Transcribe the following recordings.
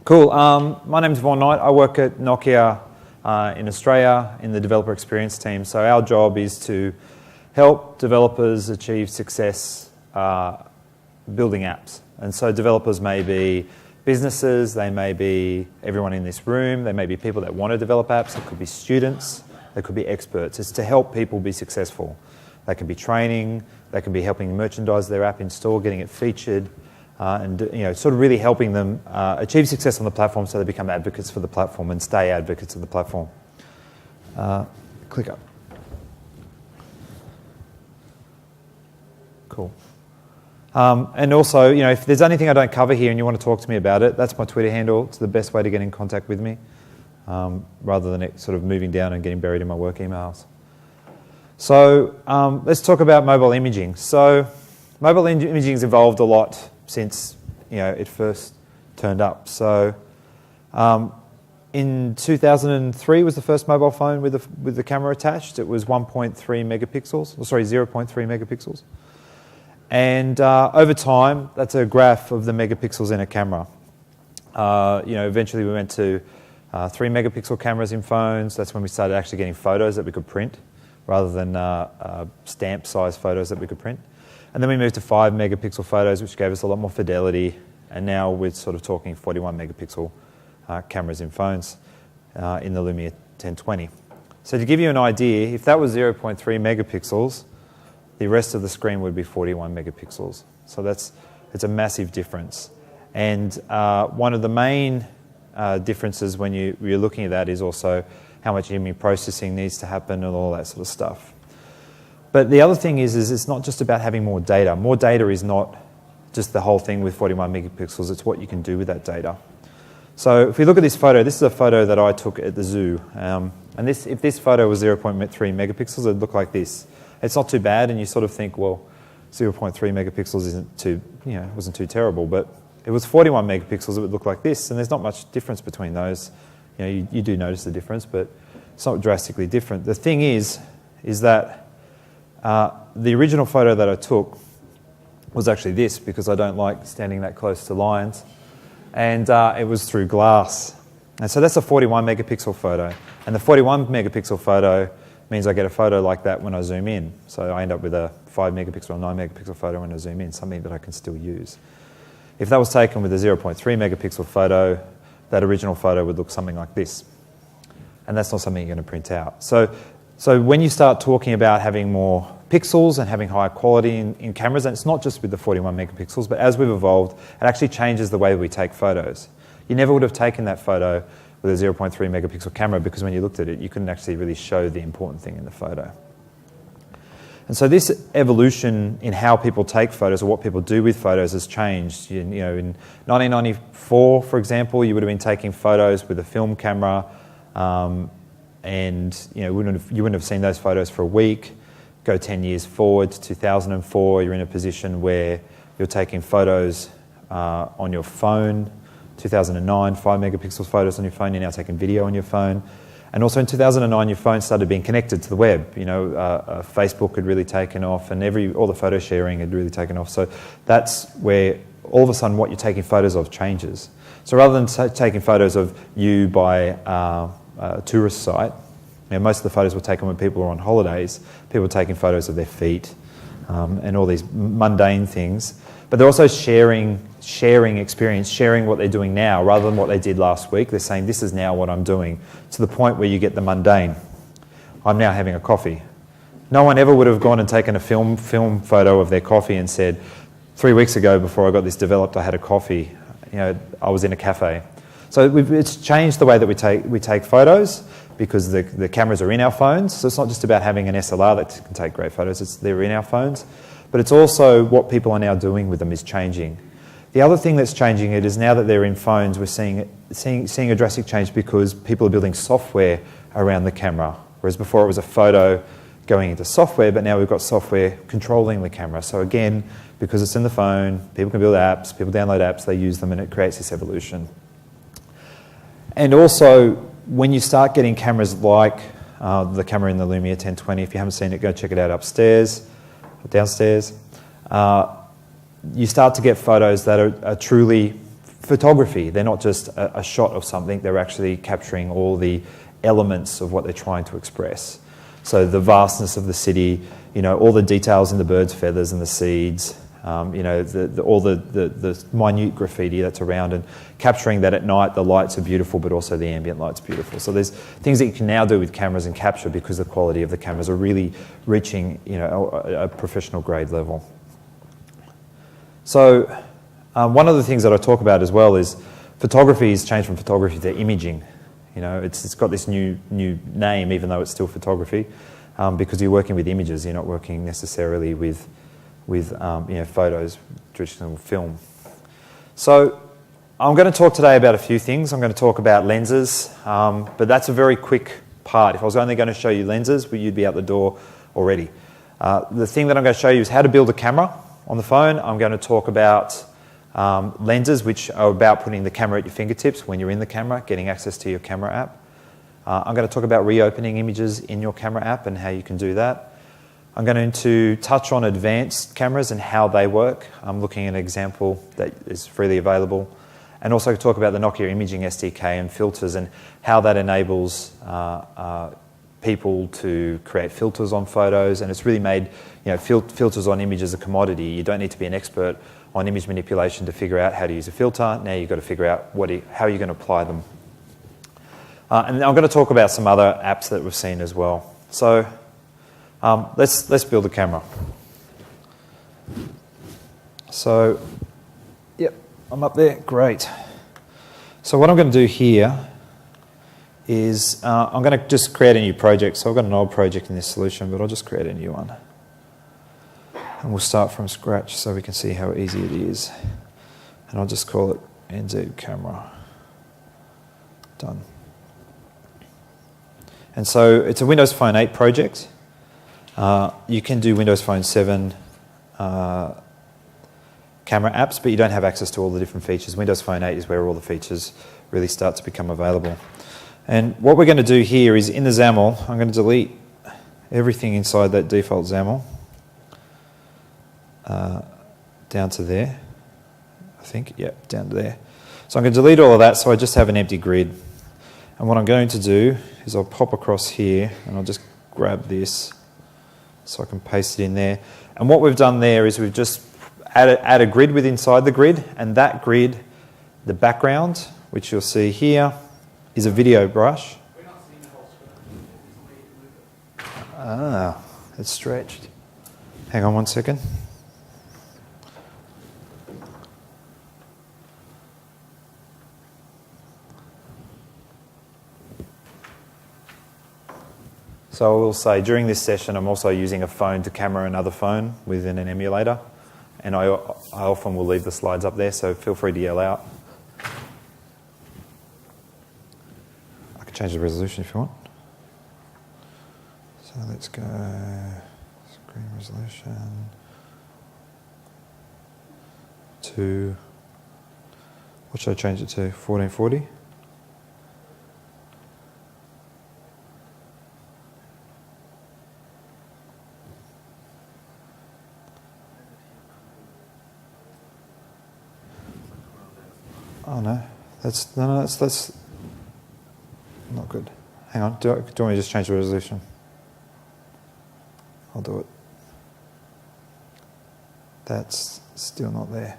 Cool. My name's Vaughan Knight. I work at Nokia in Australia in the developer experience team. So our job is to help developers achieve success building apps. And so developers may be businesses, they may be everyone in this room, they may be people that want to develop apps, it could be students, they could be experts. It's to help people be successful. They can be training, they can be helping merchandise their app in store, getting it featured, and sort of really helping them achieve success on the platform so they become advocates for the platform and stay advocates of the platform. Click up. Cool. And also, if there's anything I don't cover here and you want to talk to me about it, that's my Twitter handle. It's the best way to get in contact with me, rather than it sort of moving down and getting buried in my work emails. So let's talk about mobile imaging. So mobile imaging has evolved a lot since it first turned up. So in 2003 was the first mobile phone with the camera attached. It was 1.3 megapixels, sorry, 0.3 megapixels. And over time, that's a graph of the megapixels in a camera. Eventually we went to 3 megapixel cameras in phones. That's when we started actually getting photos that we could print rather than stamp-sized photos that we could print. And then we moved to 5 megapixel photos, which gave us a lot more fidelity. And now we're sort of talking 41 megapixel cameras in phones in the Lumia 1020. So to give you an idea, if that was 0.3 megapixels, the rest of the screen would be 41 megapixels. So it's a massive difference. And one of the main differences when you're looking at that is also how much image processing needs to happen and all that sort of stuff. But the other thing is it's not just about having more data. More data is not just the whole thing with 41 megapixels. It's what you can do with that data. So if we look at this photo, this is a photo that I took at the zoo. And if this photo was 0.3 megapixels, it would look like this. It's not too bad, and you sort of think, well, 0.3 megapixels wasn't too terrible. But if it was 41 megapixels, it would look like this, and there's not much difference between those. You do notice the difference, but it's not drastically different. The thing is that the original photo that I took was actually this, because I don't like standing that close to lions, and it was through glass. And so that's a 41 megapixel photo, and the 41 megapixel photo means I get a photo like that when I zoom in. So I end up with a 5 megapixel or 9 megapixel photo when I zoom in, something that I can still use. If that was taken with a 0.3 megapixel photo, that original photo would look something like this. And that's not something you're going to print out. So when you start talking about having more pixels and having higher quality in cameras, and it's not just with the 41 megapixels, but as we've evolved, it actually changes the way we take photos. You never would have taken that photo with a 0.3 megapixel camera because when you looked at it, you couldn't actually really show the important thing in the photo. And so this evolution in how people take photos or what people do with photos has changed. In 1994, for example, you would have been taking photos with a film camera, and you wouldn't have seen those photos for a week. Go 10 years forward to 2004, you're in a position where you're taking photos on your phone. 2009, 5 megapixel photos on your phone, you're now taking video on your phone. And also in 2009, your phone started being connected to the web. Facebook had really taken off, and all the photo sharing had really taken off. So that's where all of a sudden what you're taking photos of changes. So rather than taking photos of you by a tourist site, most of the photos were taken when people were on holidays. People were taking photos of their feet and all these mundane things. But they're also sharing experience, sharing what they're doing now rather than what they did last week. They're saying, this is now what I'm doing, to the point where you get the mundane. I'm now having a coffee. No one ever would have gone and taken a film photo of their coffee and said, 3 weeks ago before I got this developed, I had a coffee. I was in a cafe. So it's changed the way that we take photos because the cameras are in our phones. So it's not just about having an SLR that can take great photos. They're in our phones. But it's also what people are now doing with them is changing. The other thing that's changing it is now that they're in phones, we're seeing a drastic change because people are building software around the camera. Whereas before it was a photo going into software, but now we've got software controlling the camera. So again, because it's in the phone, people can build apps, people download apps, they use them, and it creates this evolution. And also, when you start getting cameras like the camera in the Lumia 1020, if you haven't seen it, go check it out downstairs. You start to get photos that are truly photography. They're not just a shot of something, they're actually capturing all the elements of what they're trying to express. So the vastness of the city, all the details in the birds' feathers and the seeds, all the minute graffiti that's around, and capturing that at night. The lights are beautiful, but also the ambient light's beautiful. So there's things that you can now do with cameras and capture because the quality of the cameras are really reaching a professional grade level. So one of the things that I talk about as well is photography has changed from photography to imaging. It's got this new name, even though it's still photography, because you're working with images. You're not working necessarily with photos, traditional film. So I'm going to talk today about a few things. I'm going to talk about lenses, but that's a very quick part. If I was only going to show you lenses, you'd be out the door already. The thing that I'm going to show you is how to build a camera on the phone. I'm going to talk about lenses, which are about putting the camera at your fingertips when you're in the camera, getting access to your camera app. I'm going to talk about reopening images in your camera app and how you can do that. I'm going to touch on advanced cameras and how they work. I'm looking at an example that is freely available. And also talk about the Nokia Imaging SDK and filters and how that enables people to create filters on photos. And it's really made filters on images a commodity. You don't need to be an expert on image manipulation to figure out how to use a filter. Now you've got to figure out how you're going to apply them. And I'm going to talk about some other apps that we've seen as well. So let's build a camera. So, yep, I'm up there. Great. So what I'm going to do here is I'm going to just create a new project. So I've got an old project in this solution, but I'll just create a new one. And we'll start from scratch so we can see how easy it is. And I'll just call it NZ camera. Done. And so it's a Windows Phone 8 project. You can do Windows Phone 7 camera apps, but you don't have access to all the different features. Windows Phone 8 is where all the features really start to become available. And what we're going to do here is in the XAML, I'm going to delete everything inside that default XAML. Down to there, I think, yep, down to there. So I'm going to delete all of that so I just have an empty grid. And what I'm going to do is I'll pop across here and I'll just grab this so I can paste it in there. And what we've done there is we've just add a grid with inside the grid, and that grid, the background, which you'll see here, is a video brush. Ah, it's stretched. Hang on one second. So I will say during this session I'm also using a phone to camera another phone within an emulator, and I often will leave the slides up there, so feel free to yell out. I can change the resolution if you want. So let's go screen resolution to, what should I change it to, 1440? Oh no, that's not good. Hang on, do you want me to just change the resolution? I'll do it. That's still not there.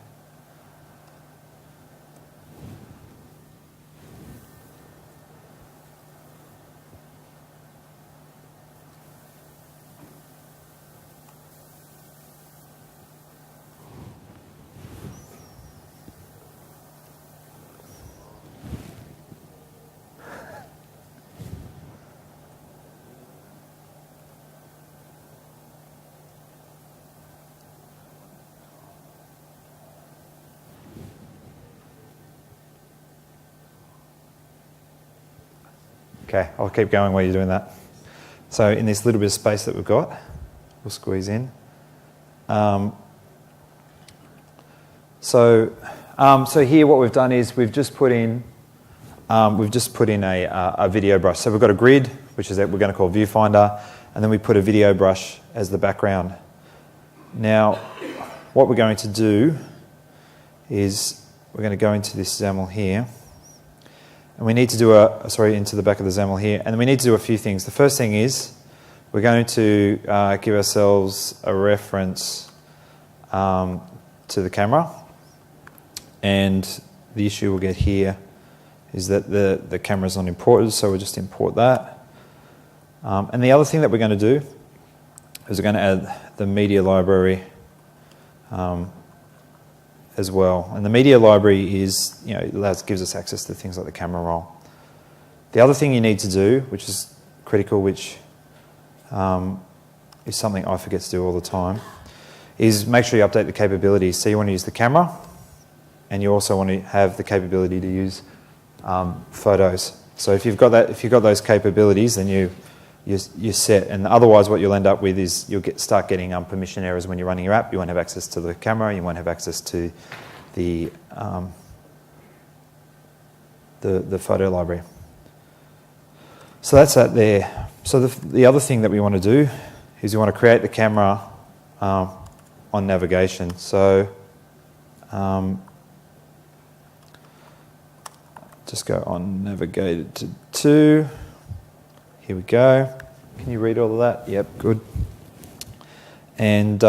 Okay, I'll keep going while you're doing that. So in this little bit of space that we've got, we'll squeeze in. So here what we've done is we've just put in a video brush. So we've got a grid, which is that we're going to call viewfinder, and then we put a video brush as the background. Now, what we're going to do is we're going to go into this XAML here. And we need to do into the back of the XAML here. And we need to do a few things. The first thing is we're going to give ourselves a reference to the camera. And the issue we'll get here is that the camera is not imported, so we'll just import that. And the other thing that we're going to do is we're going to add the media library as well. And the media library is, gives us access to things like the camera roll. The other thing you need to do, which is critical, which is something I forget to do all the time, is make sure you update the capabilities. So you want to use the camera, and you also want to have the capability to use photos. So if you've got those capabilities, then you're set. And otherwise, what you'll end up with is you'll start getting permission errors when you're running your app. You won't have access to the camera. You won't have access to the photo library. So that's that there. So the other thing that we want to do is we want to create the camera on navigation. So just go on navigated to 2. Here we go. Can you read all of that? Yep, good. And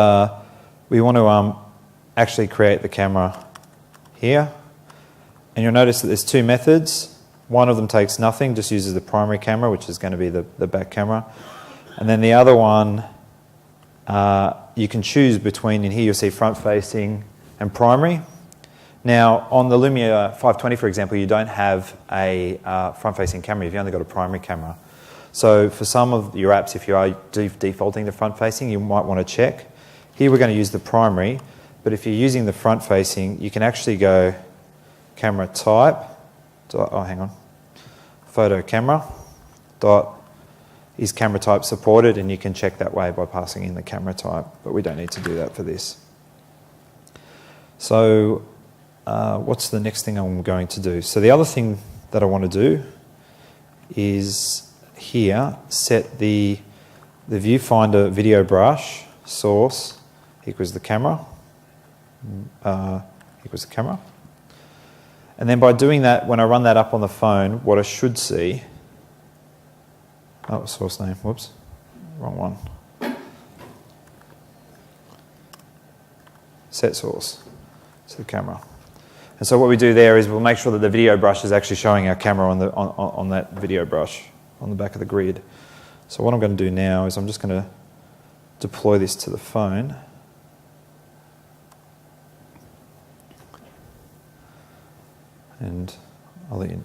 we want to actually create the camera here. And you'll notice that there's 2 methods. One of them takes nothing, just uses the primary camera, which is going to be the back camera. And then the other one, you can choose between, and here you'll see front-facing and primary. Now, on the Lumia 520, for example, you don't have a front-facing camera. You've only got a primary camera. So for some of your apps, if you are defaulting to front-facing, you might want to check. Here we're going to use the primary, but if you're using the front-facing, you can actually go camera type, photo camera, is camera type supported, and you can check that way by passing in the camera type, but we don't need to do that for this. So what's the next thing I'm going to do? So the other thing that I want to do is here set the viewfinder video brush source equals the camera, and then by doing that, when I run that up on the phone, what I should see, source name, whoops, wrong one, set source to the camera. And so what we do there is we'll make sure that the video brush is actually showing our camera on that video brush on the back of the grid. So what I'm going to do now is I'm just going to deploy this to the phone. And I'll let you,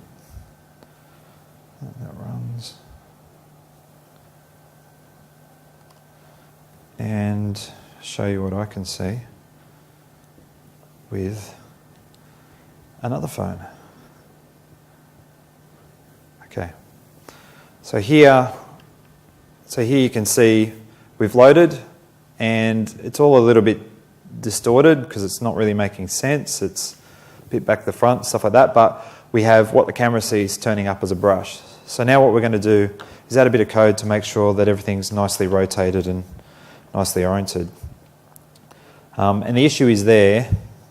that runs. And show you what I can see with another phone. Okay. So here you can see we've loaded, and it's all a little bit distorted because it's not really making sense. It's a bit back to the front, stuff like that, but we have what the camera sees turning up as a brush. So now what we're going to do is add a bit of code to make sure that everything's nicely rotated and nicely oriented. And the issue is there's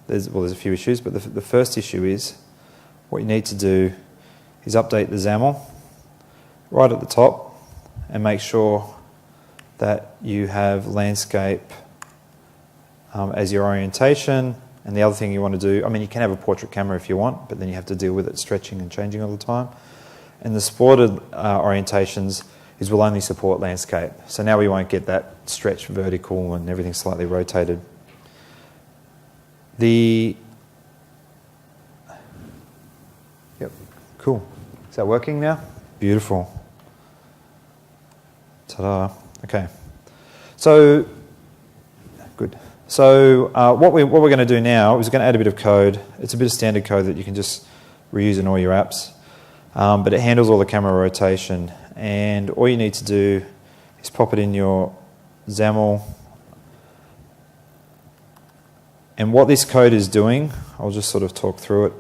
a few issues, but the first issue is what you need to do is update the XAML right at the top and make sure that you have landscape as your orientation. And the other thing you want to do, you can have a portrait camera if you want, but then you have to deal with it stretching and changing all the time. And the supported orientations will only support landscape. So now we won't get that stretched vertical and everything slightly rotated. Yep, cool. Is that working now? Beautiful. Ta-da. Okay. So, good. So what we're going to do now is we're going to add a bit of code. It's a bit of standard code that you can just reuse in all your apps. But it handles all the camera rotation. And all you need to do is pop it in your XAML. And what this code is doing, I'll just sort of talk through it.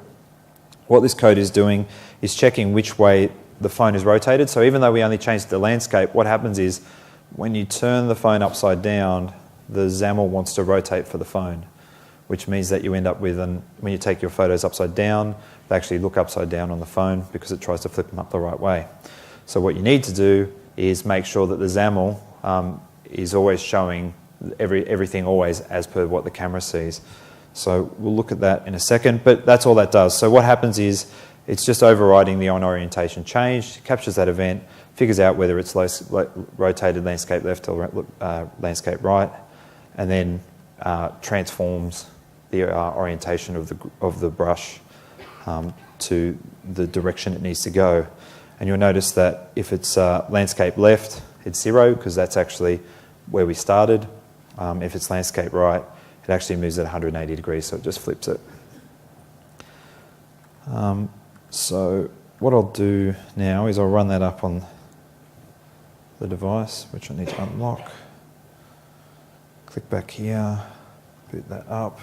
What this code is doing is checking which way the phone is rotated. So even though we only changed the landscape, what happens is when you turn the phone upside down, the XAML wants to rotate for the phone. which means that you end up with, when you take your photos upside down, they actually look upside down on the phone because it tries to flip them up the right way. So what you need to do is make sure that the XAML is always showing everything always as per what the camera sees. So we'll look at that in a second, but that's all that does. So what happens is it's just overriding the on orientation change, captures that event, figures out whether it's rotated landscape left or landscape right, and then transforms the orientation of the brush to the direction it needs to go. And you'll notice that if it's landscape left, it's 0 because that's actually where we started. If it's landscape right, it actually moves at 180 degrees, so it just flips it. So what I'll do now is I'll run that up on the device, which I need to unlock. Click back here, boot that up.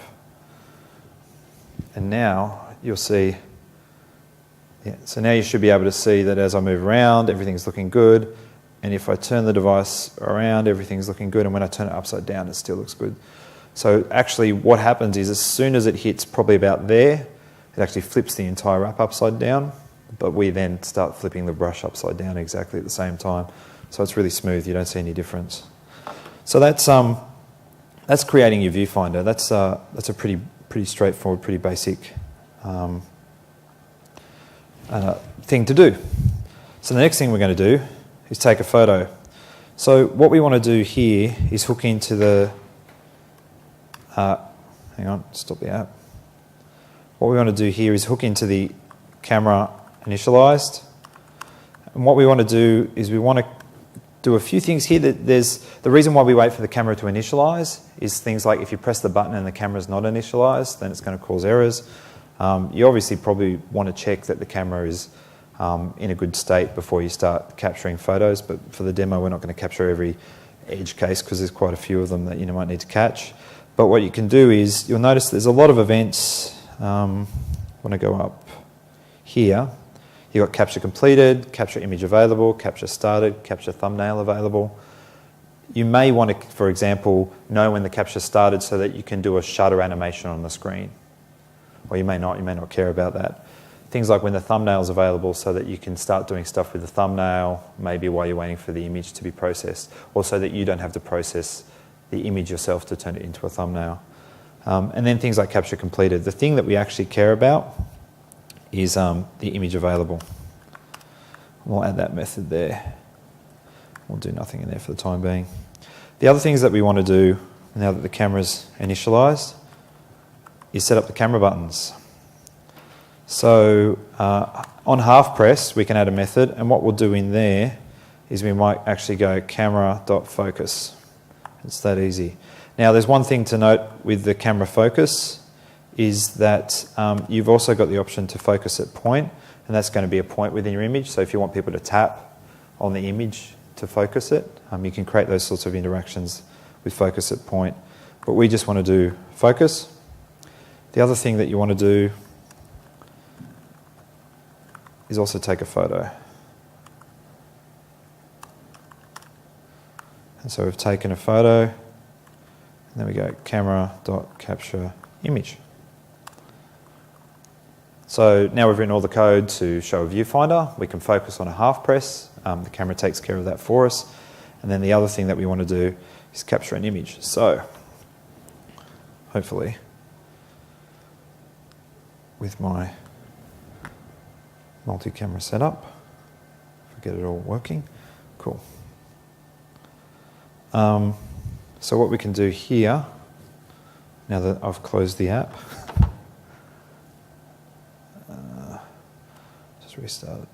And now you'll see, so now you should be able to see that as I move around, everything's looking good. And if I turn the device around, everything's looking good. And when I turn it upside down, it still looks good. So actually what happens is as soon as it hits probably about there, it actually flips the entire wrap upside down, but we then start flipping the brush upside down exactly at the same time. So it's really smooth, you don't see any difference. So that's creating your viewfinder. That's a pretty straightforward, pretty basic thing to do. So the next thing we're going to do is take a photo. So what we want to do here is hook into the, hang on, stop the app. What we want to do here is hook into the camera initialized. And what we want to do is we want to do a few things here. The reason why we wait for the camera to initialize is things like if you press the button and the camera's not initialized, then it's going to cause errors. You obviously probably want to check that the camera is in a good state before you start capturing photos, but for the demo we're not going to capture every edge case because there's quite a few of them that you might need to catch. But what you can do is, you'll notice there's a lot of events. When I go up here, you've got capture completed, capture image available, capture started, capture thumbnail available. You may want to, for example, know when the capture started so that you can do a shutter animation on the screen. Or you may not care about that. Things like when the thumbnail is available so that you can start doing stuff with the thumbnail, maybe while you're waiting for the image to be processed, or so that you don't have to process the image yourself to turn it into a thumbnail. And then things like capture completed. The thing that we actually care about is the image available. We'll add that method there. We'll do nothing in there for the time being. The other things that we want to do, now that the camera's initialized, is set up the camera buttons. So on half press, we can add a method, and what we'll do in there is we might actually go camera.focus. It's that easy. Now, there's one thing to note with the camera focus is that you've also got the option to focus at point, and that's going to be a point within your image. So if you want people to tap on the image to focus it, you can create those sorts of interactions with focus at point. But we just want to do focus. The other thing that you want to do is also take a photo. And so we've taken a photo, and then we go camera.capture image. So now we've written all the code to show a viewfinder. We can focus on a half press. The camera takes care of that for us. And then the other thing that we want to do is capture an image. So hopefully, with my multi-camera setup, if I get it all working, cool. So what we can do here, now that I've closed the app, just restart it.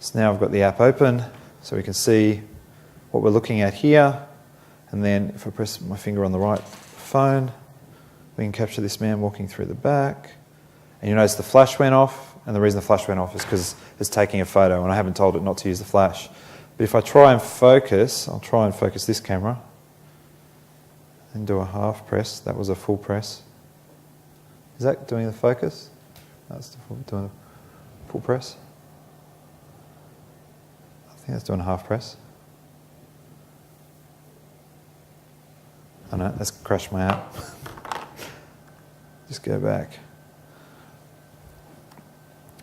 So now I've got the app open, so we can see what we're looking at here. And then if I press my finger on the right phone, we can capture this man walking through the back. And you notice the flash went off, and the reason the flash went off is because it's taking a photo, and I haven't told it not to use the flash. But if I try and focus, I'll try and focus this camera and do a half press. That was a full press. Is that doing the focus? That's doing a full press. I think that's doing a half press. Oh no, that's crashed my app. Just go back.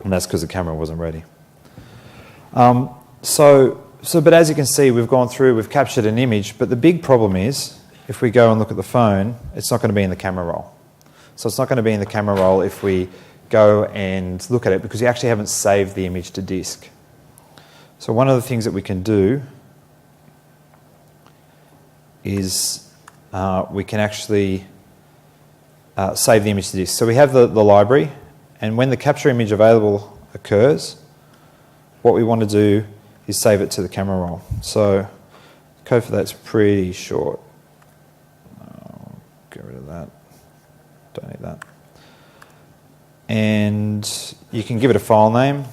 And that's because the camera wasn't ready. But as you can see, we've gone through, we've captured an image, but the big problem is, if we go and look at the phone, it's not going to be in the camera roll. So it's not going to be in the camera roll if we go and look at it, because you actually haven't saved the image to disk. So one of the things that we can do is we can actually save the image to disk. So we have the library, and when the capture image available occurs, what we want to do is save it to the camera roll. So code for that's pretty short. Get rid of that. Don't need that. And you can give it a file name.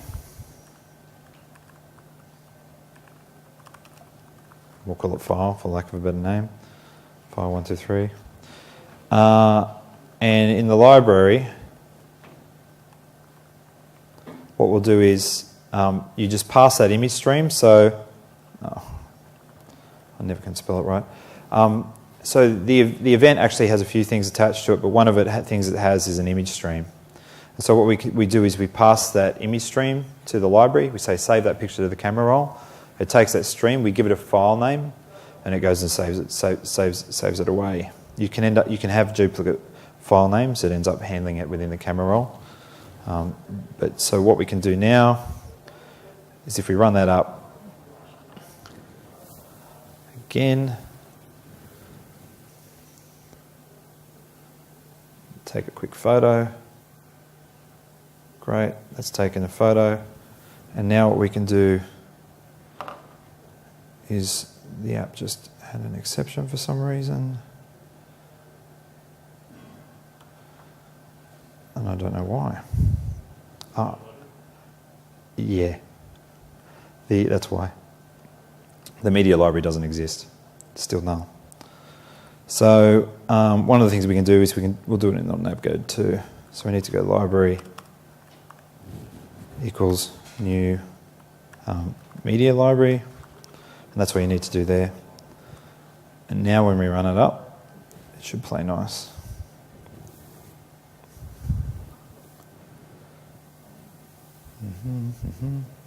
We'll call it file for lack of a better name. File 123. And in the library, what we'll do is you just pass that image stream. So, I never can spell it right. So the event actually has a few things attached to it, but one of the things it has is an image stream. And so what we do is we pass that image stream to the library. We say save that picture to the camera roll. It takes that stream, we give it a file name, and it goes and saves it away. You can have duplicate file names. It ends up handling it within the camera roll. But so what we can do now is if we run that up again, take a quick photo. Great, that's taken a photo. And now what we can do is the app just had an exception for some reason. And I don't know why. Yeah. That's why. The media library doesn't exist. It's still null. So one of the things we can do is we'll do it in non-navigated too. So we need to go library equals new media library. And that's what you need to do there. And now when we run it up, it should play nice.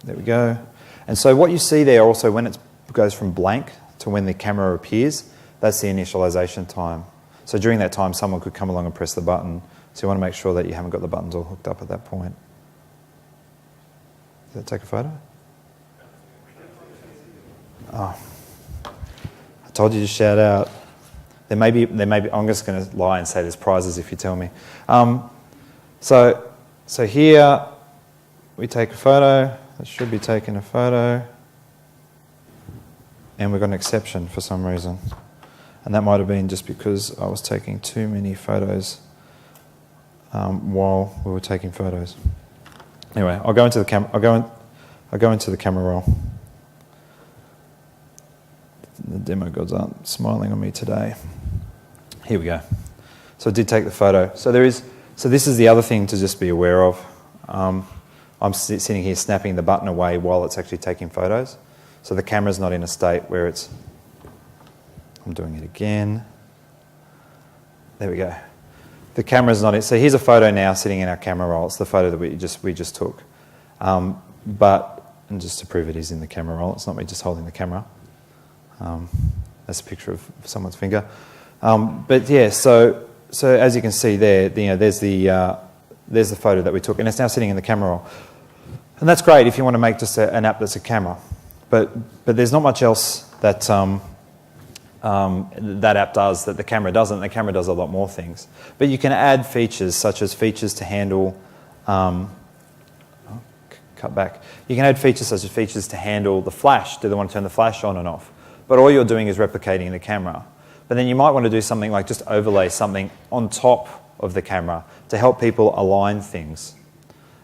There we go. And so what you see there also when it goes from blank to when the camera appears, that's the initialization time. So during that time, someone could come along and press the button. So you want to make sure that you haven't got the buttons all hooked up at that point. Does that take a photo? Oh, I told you to shout out. There may be. I'm just going to lie and say there's prizes if you tell me. So here we take a photo. That should be taking a photo, and we've got an exception for some reason, and that might have been just because I was taking too many photos while we were taking photos. Anyway, I'll go into the camera. I'll go into the camera roll. The demo gods aren't smiling on me today. Here we go. So I did take the photo. So this is the other thing to just be aware of. I'm sitting here snapping the button away while it's actually taking photos. So the camera's not in a state where it's... I'm doing it again. There we go. The camera's not in... So here's a photo now sitting in our camera roll. It's the photo that we just took. And just to prove it is in the camera roll, it's not me just holding the camera. That's a picture of someone's finger. But yeah, so as you can see there, there's the photo that we took, and it's now sitting in the camera roll. And that's great if you want to make just an app that's a camera. But there's not much else that that app does that the camera doesn't. The camera does a lot more things. But you can add features, such as features to handle... cut back. You can add features such as features to handle the flash. Do they want to turn the flash on and off? But all you're doing is replicating the camera. But then you might want to do something like just overlay something on top of the camera to help people align things.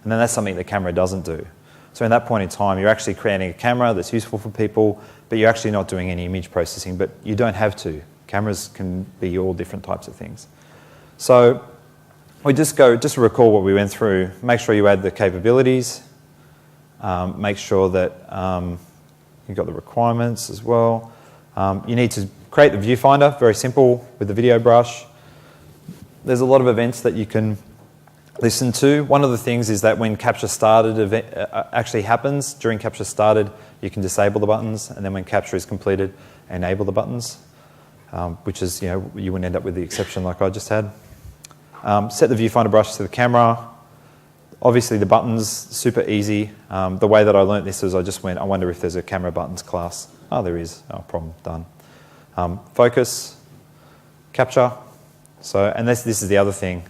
And then that's something the camera doesn't do. So in that point in time, you're actually creating a camera that's useful for people, but you're actually not doing any image processing, but you don't have to. Cameras can be all different types of things. So we just to recall what we went through, make sure you add the capabilities, make sure that you've got the requirements as well. You need to create the viewfinder, very simple, with the video brush. There's a lot of events that you can listen to. One of the things is that when capture started actually happens, during capture started, you can disable the buttons, and then when capture is completed, enable the buttons, which is, you wouldn't end up with the exception like I just had. Set the viewfinder brush to the camera. Obviously the buttons, super easy. The way that I learnt this is I just went, I wonder if there's a camera buttons class. Oh, there is. Oh, problem, done. Focus, capture. So, and this is the other thing.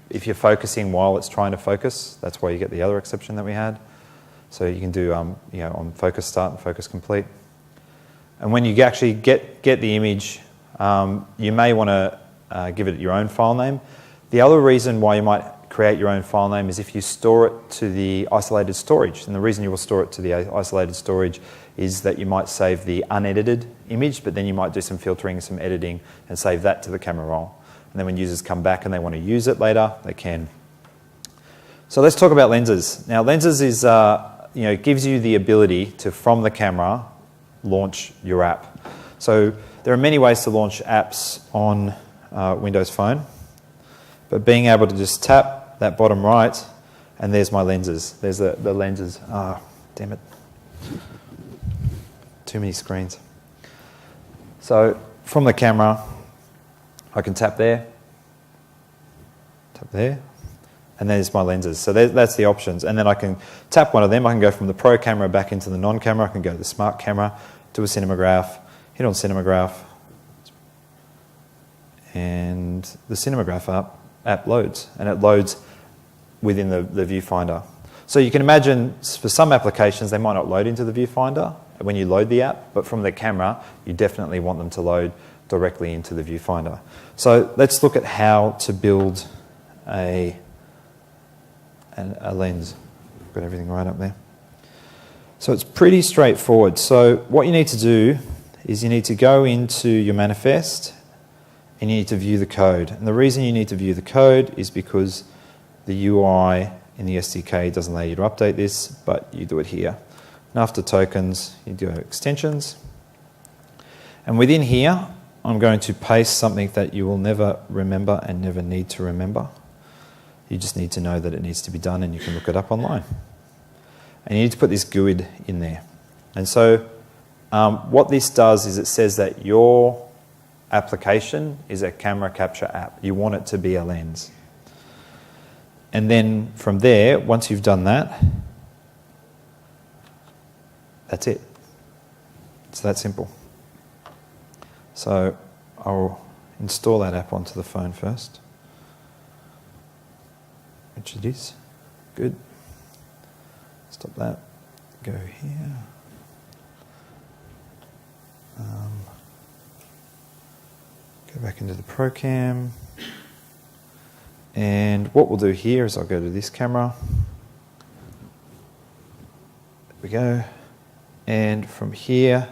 If you're focusing while it's trying to focus, that's why you get the other exception that we had. So you can do, on focus start and focus complete. And when you actually get the image, you may want to give it your own file name. The other reason why you might create your own file name is if you store it to the isolated storage. And the reason you will store it to the isolated storage is that you might save the unedited image, but then you might do some filtering, some editing, and save that to the camera roll. And then when users come back and they want to use it later, they can. So let's talk about lenses. Now, lenses is, gives you the ability to, from the camera, launch your app. So there are many ways to launch apps on Windows Phone, but being able to just tap that bottom right, and there's my lenses. There's the lenses. Ah, damn it. Too many screens. So from the camera, I can tap there, and there's my lenses. So that's the options. And then I can tap one of them. I can go from the pro camera back into the non-camera. I can go to the smart camera, do a cinematograph, hit on cinematograph, and the cinematograph app loads, and it loads within the viewfinder. So you can imagine for some applications they might not load into the viewfinder when you load the app, but from the camera you definitely want them to load directly into the viewfinder. So let's look at how to build a lens. Got everything right up there. So it's pretty straightforward. So what you need to do is you need to go into your manifest and you need to view the code. And the reason you need to view the code is because the UI in the SDK doesn't allow you to update this, but you do it here. And after tokens, you do extensions. And within here, I'm going to paste something that you will never remember and never need to remember. You just need to know that it needs to be done, and you can look it up online. And you need to put this GUID in there. And so what this does is it says that your application is a camera capture app. You want it to be a lens. And then from there, once you've done that, that's it. It's that simple. So I'll install that app onto the phone first, which it is. Good. Stop that. Go here. Go back into the ProCam. And what we'll do here is I'll go to this camera. There we go. And from here,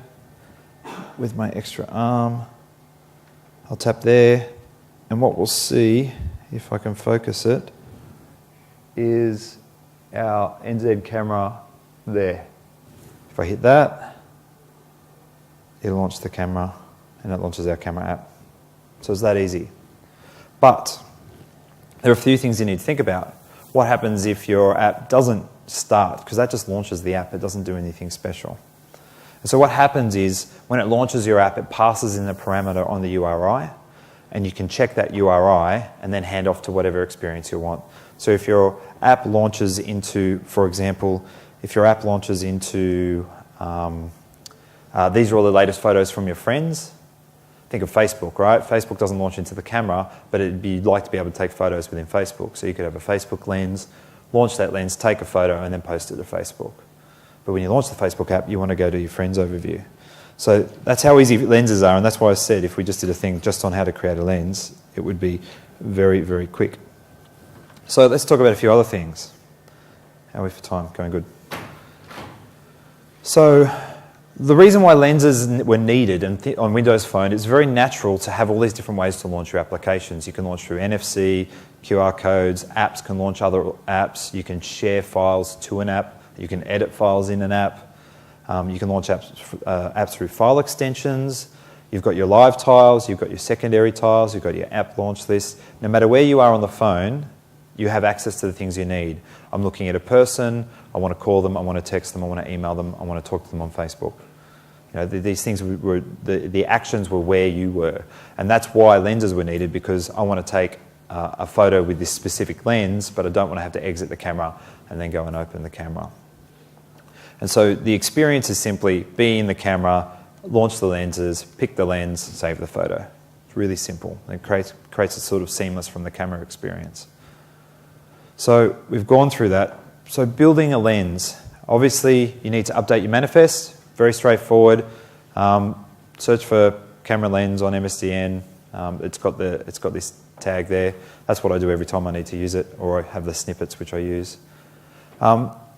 with my extra arm, I'll tap there. And what we'll see, if I can focus it, is our NZ camera there. If I hit that, it'll launch the camera, and it launches our camera app. So it's that easy. But there are a few things you need to think about. What happens if your app doesn't start? Because that just launches the app. It doesn't do anything special. And so what happens is when it launches your app, it passes in a parameter on the URI, and you can check that URI and then hand off to whatever experience you want. So if your app launches into, for example, if your app launches into, these are all the latest photos from your friends. Think of Facebook, right? Facebook doesn't launch into the camera, but you'd like to be able to take photos within Facebook. So you could have a Facebook lens, launch that lens, take a photo, and then post it to Facebook. But when you launch the Facebook app, you want to go to your friends overview. So that's how easy lenses are, and that's why I said if we just did a thing just on how to create a lens, it would be very, very quick. So let's talk about a few other things. How are we for time? Going good. So the reason why lenses were needed on Windows Phone, it's very natural to have all these different ways to launch your applications. You can launch through NFC, QR codes, apps can launch other apps, you can share files to an app, you can edit files in an app. You can launch apps through file extensions. You've got your live tiles, you've got your secondary tiles, you've got your app launch list. No matter where you are on the phone, you have access to the things you need. I'm looking at a person, I want to call them, I want to text them, I want to email them, I want to talk to them on Facebook. You know, these things were, the actions were where you were. And that's why lenses were needed, because I want to take a photo with this specific lens, but I don't want to have to exit the camera and then go and open the camera. And so the experience is simply be in the camera, launch the lenses, pick the lens, save the photo. It's really simple. It creates a sort of seamless from the camera experience. So we've gone through that. So building a lens, obviously you need to update your manifest. Very straightforward. Search for camera lens on MSDN. It's got this tag there. That's what I do every time I need to use it, or I have the snippets which I use.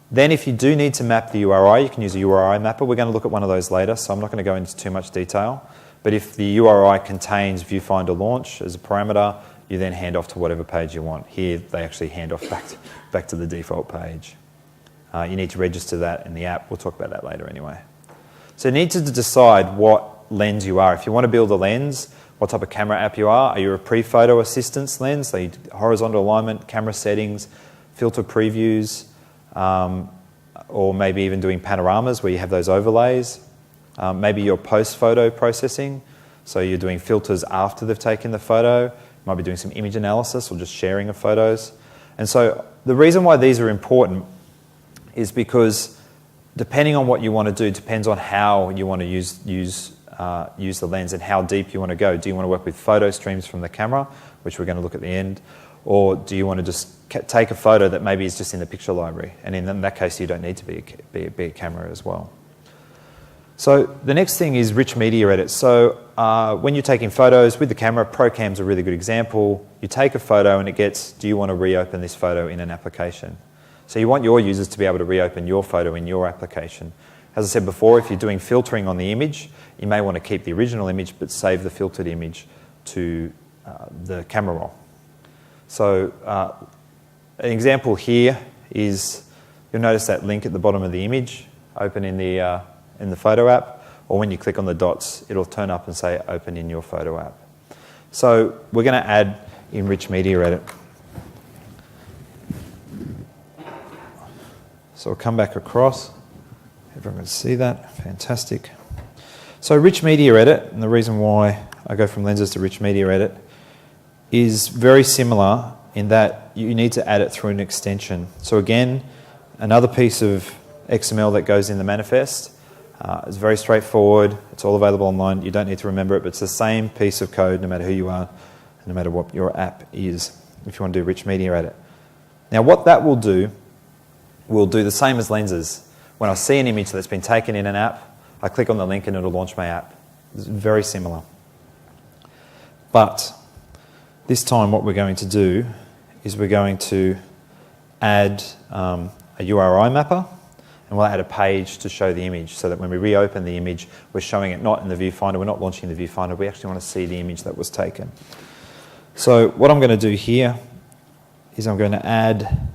Then if you do need to map the URI, you can use a URI mapper. We're going to look at one of those later, so I'm not going to go into too much detail. But if the URI contains viewfinder launch as a parameter, you then hand off to whatever page you want. Here, they actually hand off back to the default page. You need to register that in the app. We'll talk about that later anyway. So you need to decide what lens you are. If you want to build a lens, what type of camera app you are. Are you a pre-photo assistance lens? So horizontal alignment, camera settings, filter previews, or maybe even doing panoramas where you have those overlays. Maybe you're post-photo processing, so you're doing filters after they've taken the photo. You might be doing some image analysis or just sharing of photos. And so the reason why these are important is because depending on what you want to do depends on how you want to use the lens and how deep you want to go. Do you want to work with photo streams from the camera, which we're going to look at the end, or do you want to just take a photo that maybe is just in the picture library? And in that case, you don't need to be a camera as well. So the next thing is rich media edit. So when you're taking photos with the camera, ProCam's a really good example. You take a photo and it gets, do you want to reopen this photo in an application? So you want your users to be able to reopen your photo in your application. As I said before, if you're doing filtering on the image, you may want to keep the original image but save the filtered image to the camera roll. So an example here is, you'll notice that link at the bottom of the image, open in the photo app, or when you click on the dots, it'll turn up and say open in your photo app. So we're going to add in rich media edit. So we'll come back across. Everyone can see that. Fantastic. So rich media edit, and the reason why I go from lenses to rich media edit, is very similar in that you need to add it through an extension. So again, another piece of XML that goes in the manifest. It's very straightforward. It's all available online. You don't need to remember it, but it's the same piece of code no matter who you are and no matter what your app is, if you want to do rich media edit. Now what that will do the same as lenses. When I see an image that's been taken in an app, I click on the link and it'll launch my app. It's very similar. But this time what we're going to do is we're going to add a URI mapper, and we'll add a page to show the image so that when we reopen the image, we're showing it not in the viewfinder, we're not launching the viewfinder, we actually want to see the image that was taken. So what I'm going to do here is I'm going to add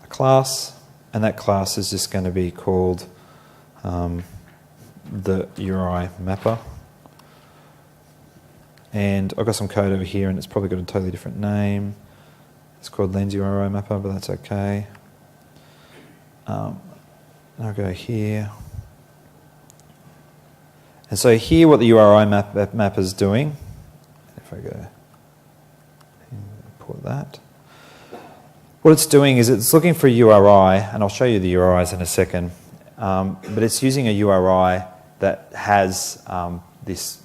a class, and that class is just going to be called the URI mapper. And I've got some code over here and it's probably got a totally different name. It's called lens URI mapper, but that's okay. I'll go here. And so here what the URI mapper is doing, if I go import that, what it's doing is it's looking for a URI, and I'll show you the URIs in a second, but it's using a URI that has this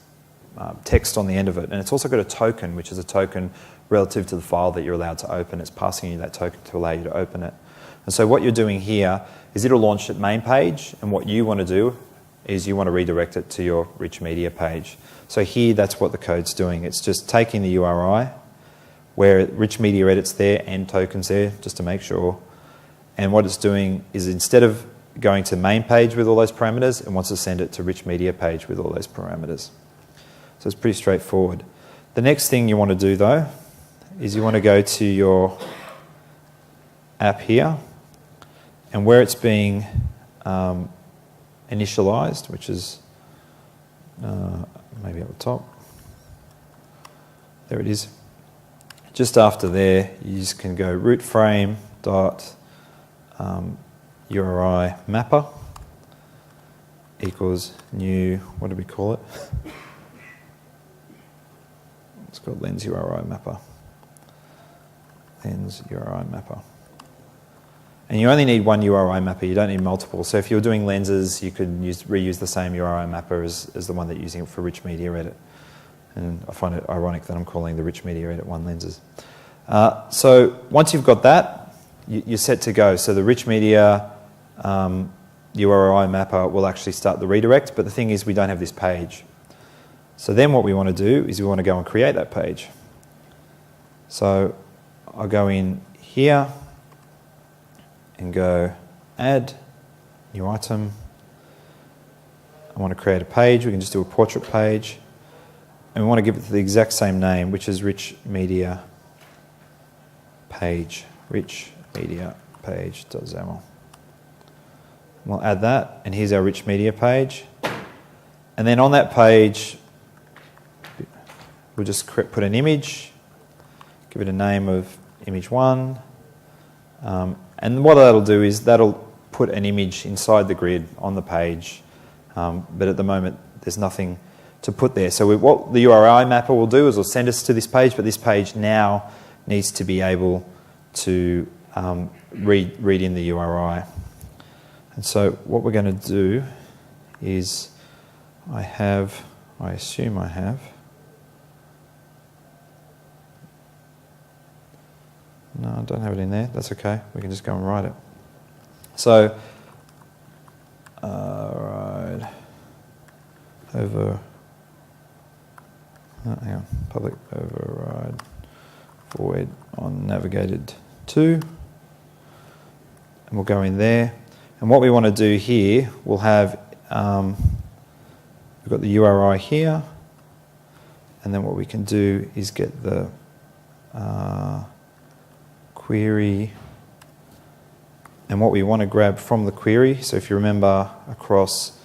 text on the end of it, and it's also got a token, which is a token relative to the file that you're allowed to open. It's passing you that token to allow you to open it. And so what you're doing here is it'll launch at main page, and what you want to do is you want to redirect it to your rich media page. So here that's what the code's doing. It's just taking the URI, where rich media edit's there and tokens there, just to make sure. And what it's doing is instead of going to main page with all those parameters, it wants to send it to rich media page with all those parameters. So it's pretty straightforward. The next thing you want to do though is you want to go to your app here, and where it's being initialized, which is maybe up the top. There it is. Just after there, you just can go root frame dot URI mapper equals new, what do we call it? It's called lens URI mapper. Lens URI mapper. And you only need one URI mapper, you don't need multiple. So if you're doing lenses, you could reuse the same URI mapper as the one that you're using for rich media edit. And I find it ironic that I'm calling the rich media edit one lenses. So once you've got that, you're set to go. So the rich media URI mapper will actually start the redirect, but the thing is we don't have this page. So then what we want to do is we want to go and create that page. So I'll go in here and go add, new item. I want to create a page. We can just do a portrait page. And we want to give it the exact same name, which is rich media page, rich media page.xaml. We'll add that, and here's our rich media page. And then on that page, we'll just put an image, give it a name of image 1. And what that'll do is that'll put an image inside the grid on the page. But at the moment, there's nothing to put there. So what the URI mapper will do is it'll send us to this page, but this page now needs to be able to read in the URI. And so what we're going to do is I assume I have, no, I don't have it in there, that's okay, we can just go and write it. So, right, hang on, public override void on navigated to, and we'll go in there. And what we want to do here, we'll have, we've got the URI here, and then what we can do is get the query, and what we want to grab from the query, so if you remember across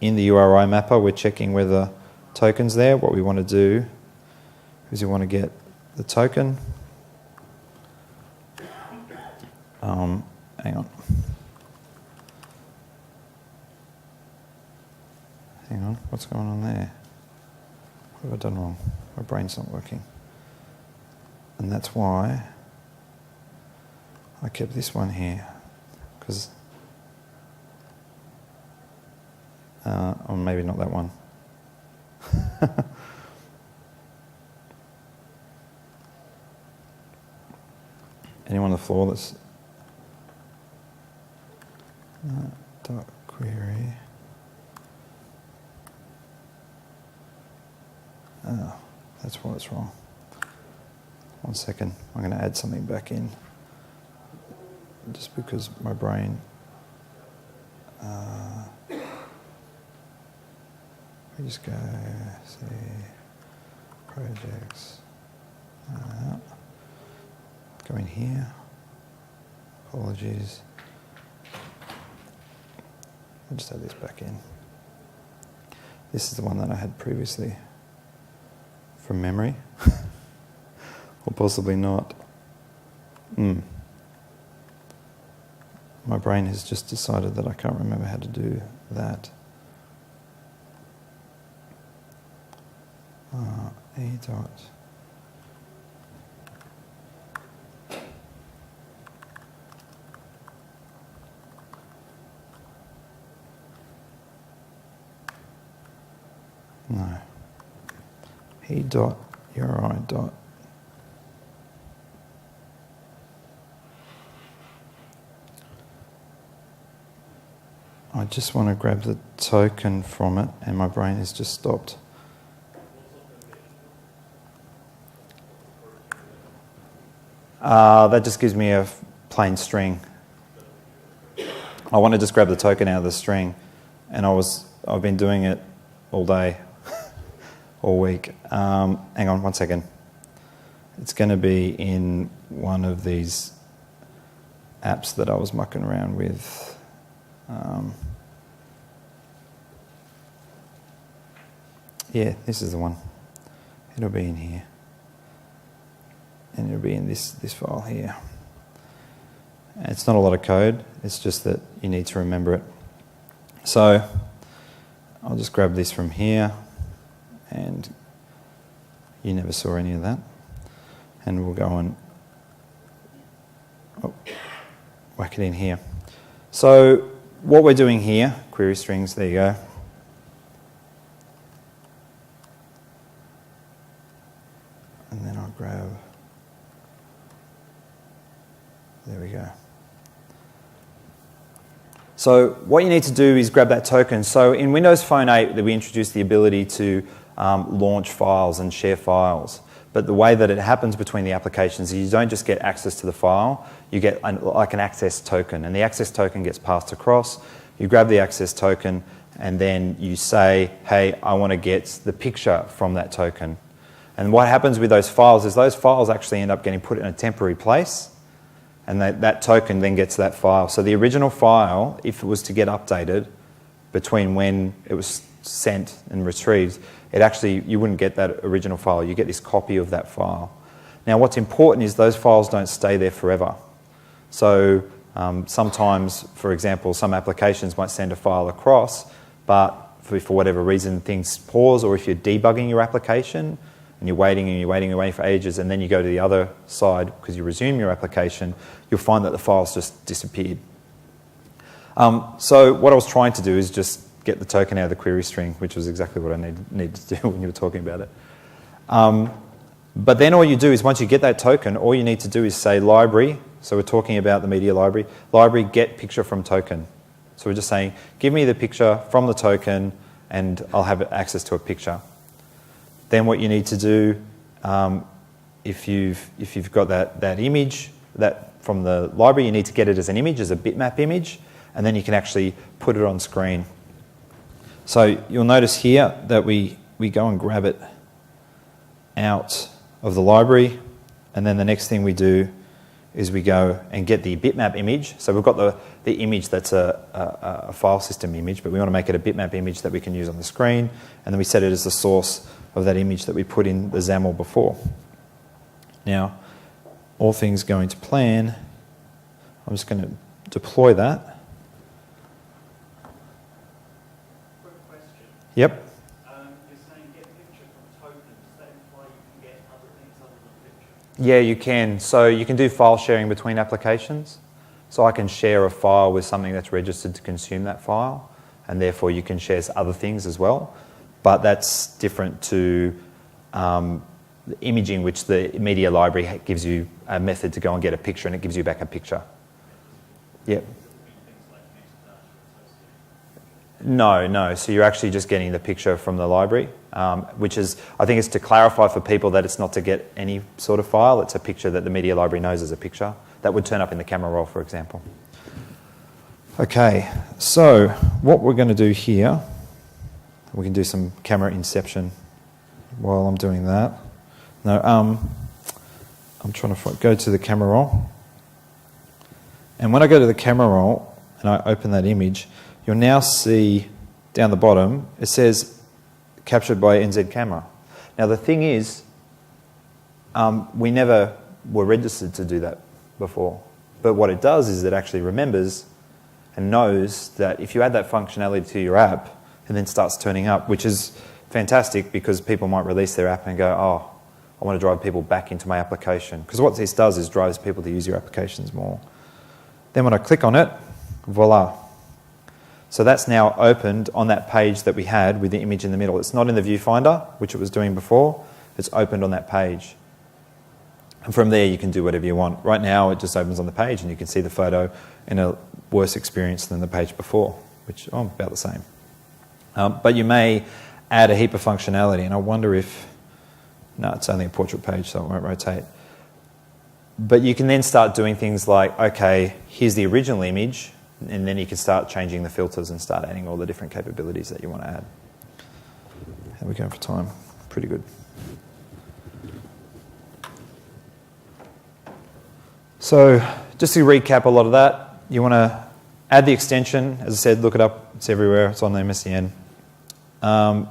in the URI mapper, we're checking whether token's there. What we want to do is we want to get the token. Hang on. Hang on, what's going on there? What have I done wrong? My brain's not working. And that's why I kept this one here, because, or maybe not that one. Anyone on the floor that's dot query. Oh, that's why it's wrong. 1 second, I'm going to add something back in, just because my brain. We just go see projects. Go in here. Apologies. I'll just add this back in. This is the one that I had previously from memory, or possibly not. My brain has just decided that I can't remember how to do that. E dot. No. E dot URI dot. I just want to grab the token from it, and my brain has just stopped. That just gives me a plain string. I want to just grab the token out of the string, and I've been doing it all day, all week. Hang on 1 second. It's going to be in one of these apps that I was mucking around with. Yeah, this is the one. It'll be in here. And it'll be in this file here. And it's not a lot of code, it's just that you need to remember it. So I'll just grab this from here, and you never saw any of that. And we'll go and whack it in here. So what we're doing here, query strings, there you go. And then I'll grab, there we go. So what you need to do is grab that token. So in Windows Phone 8, we introduced the ability to launch files and share files. But the way that it happens between the applications is you don't just get access to the file, you get like an access token. And the access token gets passed across. You grab the access token and then you say, hey, I want to get the picture from that token. And what happens with those files is those files actually end up getting put in a temporary place, and that token then gets that file. So the original file, if it was to get updated between when it was sent and retrieved, you wouldn't get that original file. You get this copy of that file. Now what's important is those files don't stay there forever. So sometimes, for example, some applications might send a file across, but for whatever reason things pause, or if you're debugging your application and you're waiting and you're waiting and waiting for ages, and then you go to the other side because you resume your application, you'll find that the file's just disappeared. So what I was trying to do is just get the token out of the query string, which was exactly what I needed to do when you were talking about it. But then all you do is, once you get that token, all you need to do is say library. So we're talking about the media library. Library get picture from token. So we're just saying, give me the picture from the token and I'll have access to a picture. Then what you need to do, if you've got that image from the library, you need to get it as an image, as a bitmap image, and then you can actually put it on screen. So you'll notice here that we go and grab it out of the library, and then the next thing we do is we go and get the bitmap image. So we've got the image that's a file system image, but we want to make it a bitmap image that we can use on the screen, and then we set it as the source of that image that we put in the XAML before. Now, all things going to plan, I'm just going to deploy that. Yep. You're saying get picture from token. Does that imply you can get other things other than picture? Yeah, you can. So you can do file sharing between applications. So I can share a file with something that's registered to consume that file, and therefore you can share other things as well. But that's different to the imaging, which the media library gives you a method to go and get a picture, and it gives you back a picture. Yep. No. So you're actually just getting the picture from the library, which is, I think it's to clarify for people that it's not to get any sort of file. It's a picture that the media library knows as a picture. That would turn up in the camera roll, for example. Okay, so what we're going to do here, we can do some camera inception while I'm doing that. No, I'm trying to go to the camera roll. And when I go to the camera roll and I open that image, you'll now see down the bottom, it says captured by NZ camera. Now the thing is, we never were registered to do that before. But what it does is it actually remembers and knows that if you add that functionality to your app, it then starts turning up, which is fantastic because people might release their app and go, oh, I want to drive people back into my application. Because what this does is drives people to use your applications more. Then when I click on it, voila. So that's now opened on that page that we had with the image in the middle. It's not in the viewfinder, which it was doing before. It's opened on that page. And from there, you can do whatever you want. Right now, it just opens on the page, and you can see the photo in a worse experience than the page before, which, about the same. But you may add a heap of functionality, and I wonder if... No, it's only a portrait page, so it won't rotate. But you can then start doing things like, okay, here's the original image, and then you can start changing the filters and start adding all the different capabilities that you want to add. How are we going for time? Pretty good. So just to recap a lot of that, you want to add the extension. As I said, look it up. It's everywhere. It's on the MSDN.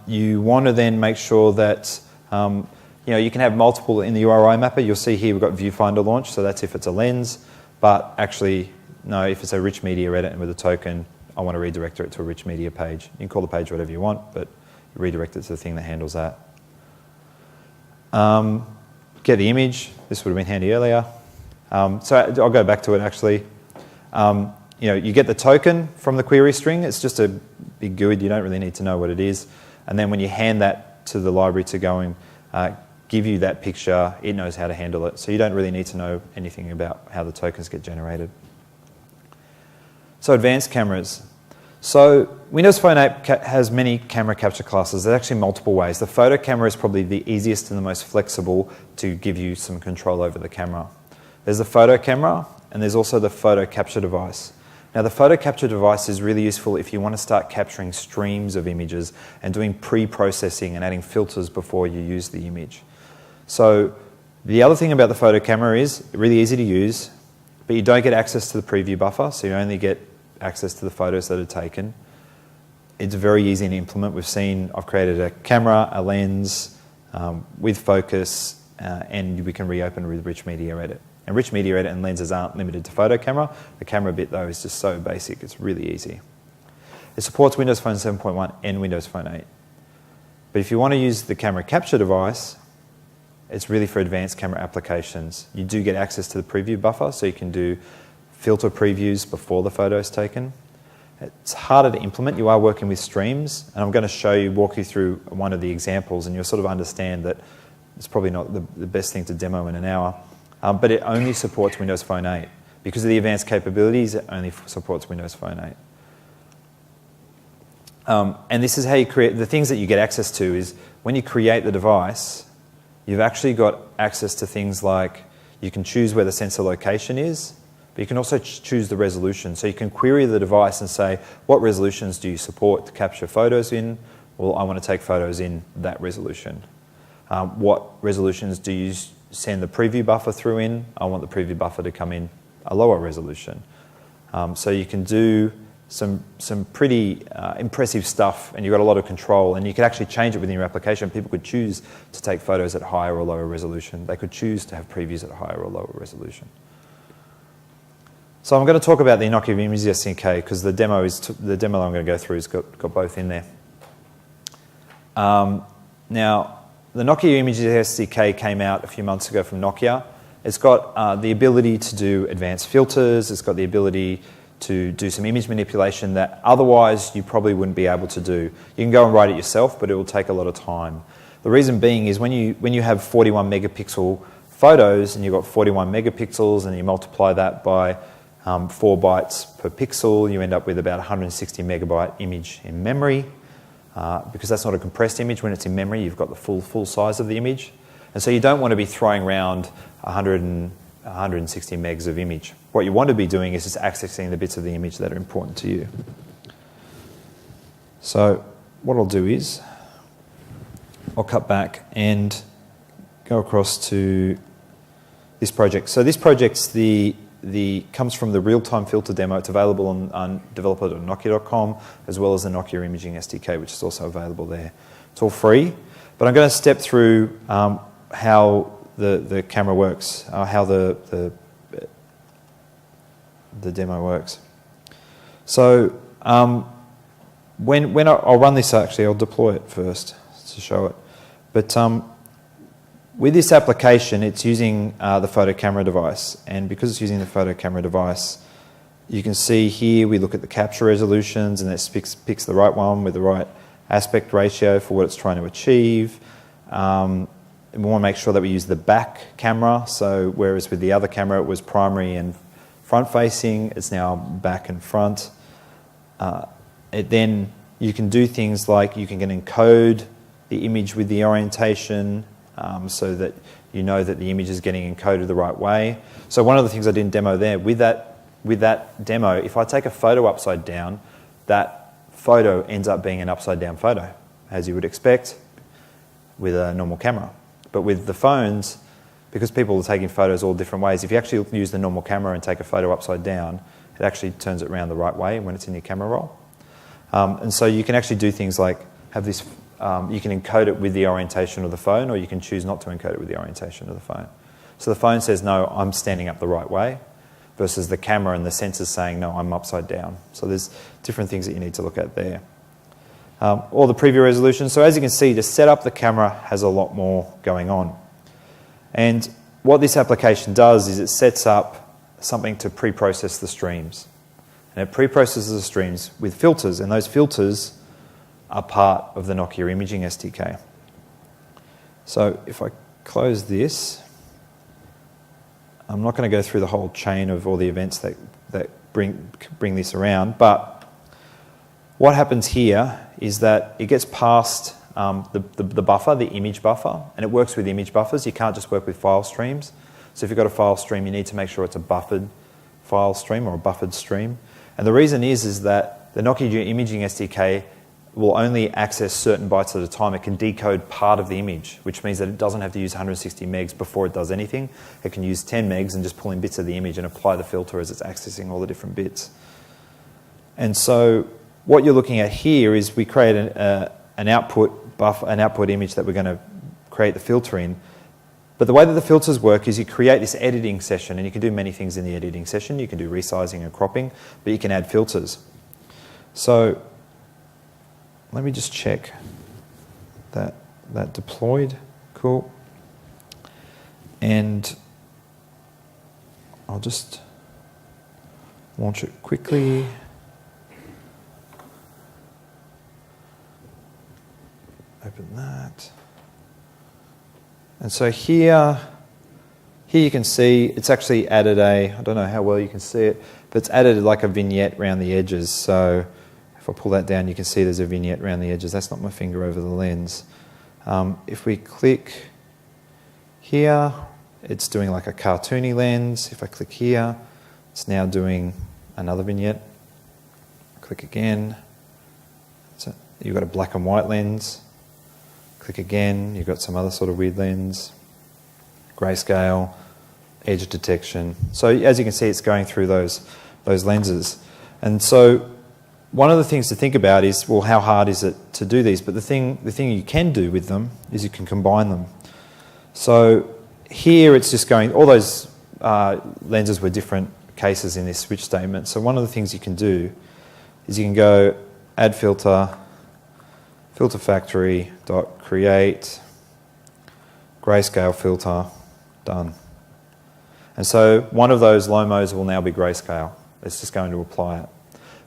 you want to then make sure that you can have multiple in the URI mapper. You'll see here we've got viewfinder launch, so that's if it's a lens. But actually, no, if it's a rich media edit and with a token, I want to redirect it to a rich media page. You can call the page whatever you want, but you redirect it to the thing that handles that. Get the image. This would have been handy earlier. So I'll go back to it actually. You get the token from the query string. It's just a big GUID. You don't really need to know what it is. And then when you hand that to the library to go and give you that picture, it knows how to handle it. So you don't really need to know anything about how the tokens get generated. So advanced cameras. So Windows Phone 8 has many camera capture classes. There's actually multiple ways. The photo camera is probably the easiest and the most flexible to give you some control over the camera. There's the photo camera, and there's also the photo capture device. Now, the photo capture device is really useful if you want to start capturing streams of images and doing pre-processing and adding filters before you use the image. So the other thing about the photo camera is really easy to use, but you don't get access to the preview buffer, so you only get access to the photos that are taken. It's very easy to implement. I've created a camera, a lens with focus, and we can reopen with Rich Media Edit. And Rich Media Edit and lenses aren't limited to photo camera. The camera bit, though, is just so basic. It's really easy. It supports Windows Phone 7.1 and Windows Phone 8. But if you want to use the camera capture device, it's really for advanced camera applications. You do get access to the preview buffer, so you can do filter previews before the photo is taken. It's harder to implement. You are working with streams, and I'm going to walk you through one of the examples, and you'll sort of understand that it's probably not the best thing to demo in an hour. But it only supports Windows Phone 8. Because of the advanced capabilities, it only supports Windows Phone 8. And this is how you create, the things that you get access to is when you create the device, you've actually got access to things like you can choose where the sensor location is, but you can also choose the resolution. So you can query the device and say, what resolutions do you support to capture photos in? Well, I want to take photos in that resolution. What resolutions do you send the preview buffer through in? I want the preview buffer to come in a lower resolution. So you can do some pretty impressive stuff, and you've got a lot of control, and you can actually change it within your application. People could choose to take photos at higher or lower resolution. They could choose to have previews at higher or lower resolution. So I'm going to talk about the Nokia Images SDK because the demo I'm going to go through has got both in there. Now, the Nokia Images SDK came out a few months ago from Nokia. It's got the ability to do advanced filters. It's got the ability to do some image manipulation that otherwise you probably wouldn't be able to do. You can go and write it yourself, but it will take a lot of time. The reason being is when you have 41 megapixel photos and you've got 41 megapixels and you multiply that by 4 bytes per pixel, you end up with about 160 megabyte image in memory. Because that's not a compressed image. When it's in memory, you've got the full size of the image. And so you don't want to be throwing around 160 megs of image. What you want to be doing is just accessing the bits of the image that are important to you. So what I'll do is I'll cut back and go across to this project. So this project's comes from the real-time filter demo. It's available on developer.nokia.com as well as the Nokia Imaging SDK, which is also available there. It's all free, but I'm going to step through how the camera works, how the demo works. So when I'll run this, actually, I'll deploy it first to show it. But with this application, it's using the photo camera device, and because it's using the photo camera device, you can see here we look at the capture resolutions, and it picks the right one with the right aspect ratio for what it's trying to achieve. And we want to make sure that we use the back camera, so whereas with the other camera it was primary and front-facing, it's now back and front. Then you can do things like you can encode the image with the orientation, so that you know that the image is getting encoded the right way. So one of the things I didn't demo there, with that demo, if I take a photo upside down, that photo ends up being an upside down photo, as you would expect with a normal camera. But with the phones, because people are taking photos all different ways, if you actually use the normal camera and take a photo upside down, it actually turns it around the right way when it's in your camera roll. And so you can actually do things like have this, you can encode it with the orientation of the phone, or you can choose not to encode it with the orientation of the phone. So the phone says, no, I'm standing up the right way, versus the camera and the sensors saying, no, I'm upside down. So there's different things that you need to look at there. Or the preview resolution. So as you can see, to set up the camera has a lot more going on. And what this application does is it sets up something to pre-process the streams. And it pre-processes the streams with filters, and those filters are part of the Nokia Imaging SDK. So if I close this, I'm not going to go through the whole chain of all the events that bring this around, but what happens here is that it gets past the buffer, the image buffer, and it works with image buffers. You can't just work with file streams. So if you've got a file stream, you need to make sure it's a buffered file stream or a buffered stream. And the reason is that the Nokia Imaging SDK will only access certain bytes at a time. It can decode part of the image, which means that it doesn't have to use 160 megs before it does anything. It can use 10 megs and just pull in bits of the image and apply the filter as it's accessing all the different bits. And so what you're looking at here is we create an output buffer, an output image that we're going to create the filter in. But the way that the filters work is you create this editing session, and you can do many things in the editing session. You can do resizing and cropping, but you can add filters. So let me just check that deployed. Cool. And I'll just launch it quickly. Open that. And so here you can see it's actually added I don't know how well you can see it, but it's added like a vignette around the edges. So if I pull that down, you can see there's a vignette around the edges. That's not my finger over the lens. If we click here, it's doing like a cartoony lens. If I click here, it's now doing another vignette. Click again. So you've got a black and white lens. Click again, you've got some other sort of weird lens, grayscale, edge detection. So as you can see, it's going through those lenses. And so one of the things to think about is, well, how hard is it to do these? But the thing you can do with them is you can combine them. So here it's just going, all those lenses were different cases in this switch statement. So one of the things you can do is you can go add filter, filter factory dot create grayscale filter, done. And so one of those LOMOs will now be grayscale. It's just going to apply it.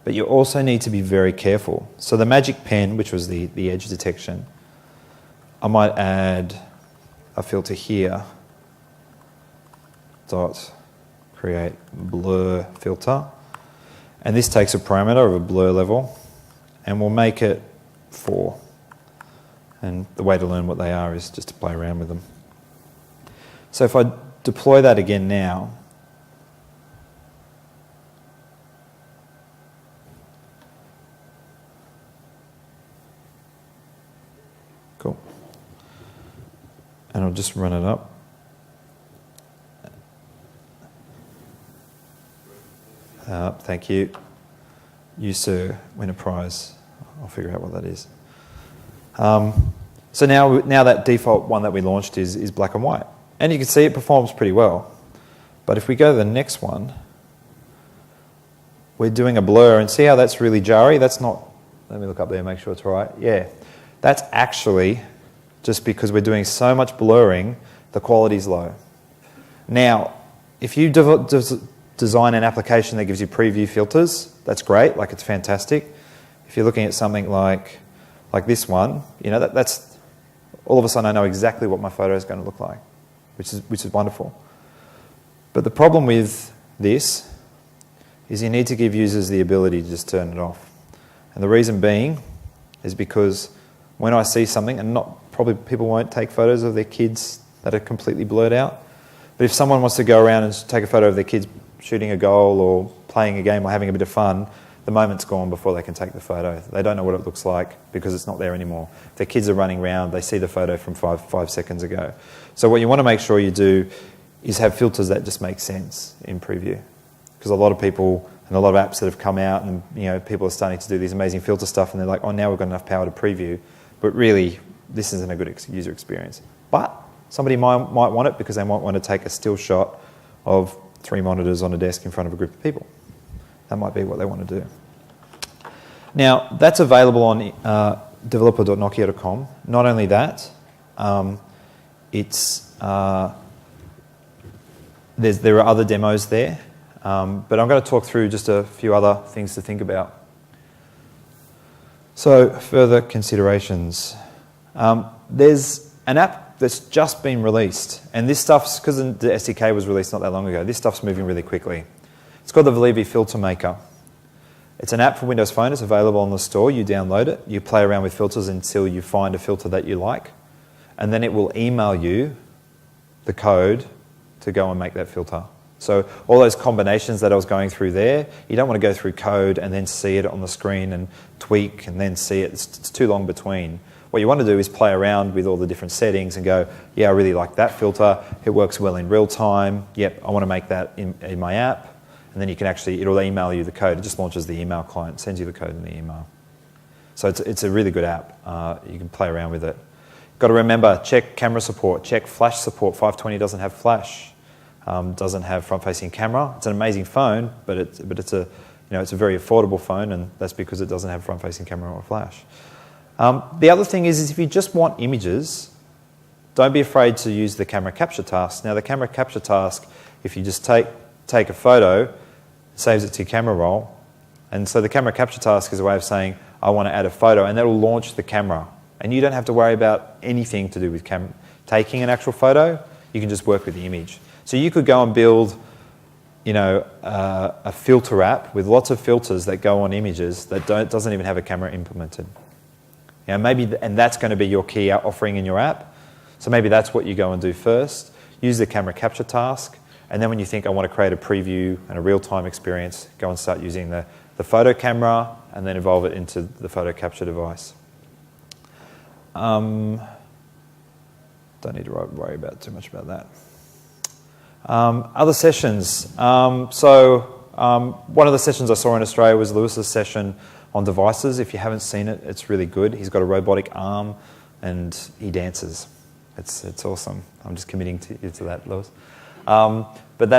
But you also need to be very careful. So the magic pen, which was the edge detection, I might add a filter here, dot create blur filter. And this takes a parameter of a blur level, and we'll make it 4. And the way to learn what they are is just to play around with them. So if I deploy that again now, cool. And I'll just run it up. Thank you. You, sir, win a prize. I'll figure out what that is. So now that default one that we launched is black and white. And you can see it performs pretty well. But if we go to the next one, we're doing a blur, and see how that's really jarry? That's not, let me look up there and make sure it's right. Yeah, that's actually just because we're doing so much blurring, the quality's low. Now, if you design an application that gives you preview filters, that's great, like it's fantastic. If you're looking at something like this one, you know, that's all of a sudden I know exactly what my photo is going to look like, which is wonderful. But the problem with this is you need to give users the ability to just turn it off. And the reason being is because when I see something, and probably people won't take photos of their kids that are completely blurred out, but if someone wants to go around and take a photo of their kids shooting a goal or playing a game or having a bit of fun, the moment's gone before they can take the photo. They don't know what it looks like because it's not there anymore. If their kids are running around, they see the photo from five seconds ago. So what you want to make sure you do is have filters that just make sense in preview. Because a lot of people and a lot of apps that have come out and people are starting to do these amazing filter stuff and they're like, oh, now we've got enough power to preview. but really, this isn't a good user experience. But somebody might want it because they might want to take a still shot of 3 monitors on a desk in front of a group of people. That might be what they want to do. Now, that's available on developer.nokia.com. Not only that, there are other demos there, but I'm going to talk through just a few other things to think about. So, further considerations. There's an app that's just been released, and this stuff's, because the SDK was released not that long ago, this stuff's moving really quickly. It's called the Valivi Filter Maker. It's an app for Windows Phone. It's available on the store. You download it. You play around with filters until you find a filter that you like, and then it will email you the code to go and make that filter. So all those combinations that I was going through there, you don't want to go through code and then see it on the screen and tweak and then see it. It's too long between. What you want to do is play around with all the different settings and go, yeah, I really like that filter. It works well in real time. Yep, I want to make that in my app. And then you can actually, it'll email you the code. It just launches the email client, sends you the code in the email. So it's a really good app. You can play around with it. Got to remember, check camera support, check flash support. 520 doesn't have flash. Doesn't have front-facing camera. It's an amazing phone, but it's a very affordable phone, and that's because it doesn't have front-facing camera or flash. The other thing is if you just want images, don't be afraid to use the camera capture task. Now, the camera capture task, if you just take a photo, it saves it to your camera roll, and so the camera capture task is a way of saying, I want to add a photo, and that will launch the camera, and you don't have to worry about anything to do with taking an actual photo. You can just work with the image. So you could go and build, a filter app with lots of filters that go on images that doesn't even have a camera implemented. And that's going to be your key offering in your app. So maybe that's what you go and do first. Use the camera capture task, and then when you think I want to create a preview and a real-time experience, go and start using the photo camera, and then evolve it into the photo capture device. Don't need to worry about too much about that. Other sessions. One of the sessions I saw in Australia was Lewis's session on devices. If you haven't seen it, it's really good. He's got a robotic arm and he dances. It's awesome. I'm just committing to that, Lewis. But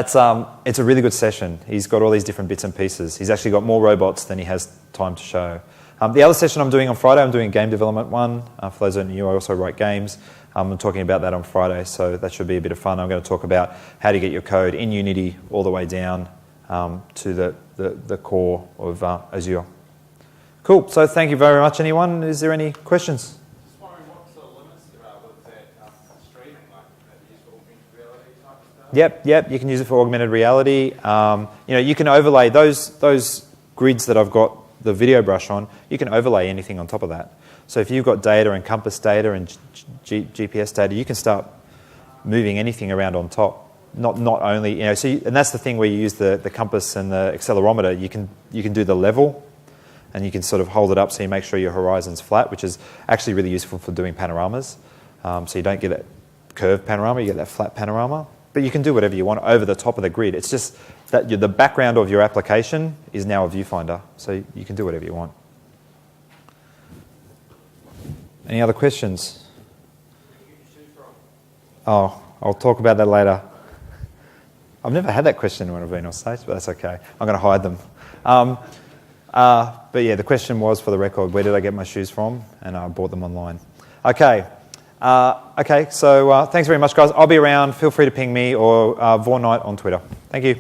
it's a really good session. He's got all these different bits and pieces. He's actually got more robots than he has time to show. The other session I'm doing on Friday, I'm doing a game development one. For those that are new, I also write games. I'm talking about that on Friday, so that should be a bit of fun. I'm going to talk about how to get your code in Unity all the way down to the core of Azure. Cool. So thank you very much, anyone. Is there any questions? Just wondering what sort of limits there are with that streaming, like that use for augmented reality type stuff? Yep. You can use it for augmented reality. You can overlay those grids that I've got the video brush on. You can overlay anything on top of that. So if you've got data and compass data and GPS data, you can start moving anything around on top. Not only, and that's the thing where you use the compass and the accelerometer. You can do the level, and you can sort of hold it up so you make sure your horizon's flat, which is actually really useful for doing panoramas. So you don't get that curved panorama, you get that flat panorama. But you can do whatever you want over the top of the grid. It's just that the background of your application is now a viewfinder, so you can do whatever you want. Any other questions? Oh, I'll talk about that later. I've never had that question when I've been on stage, but that's okay. I'm going to hide them. But yeah, the question was, for the record, where did I get my shoes from? And I bought them online. Okay. So thanks very much, guys. I'll be around. Feel free to ping me or Vornite on Twitter. Thank you.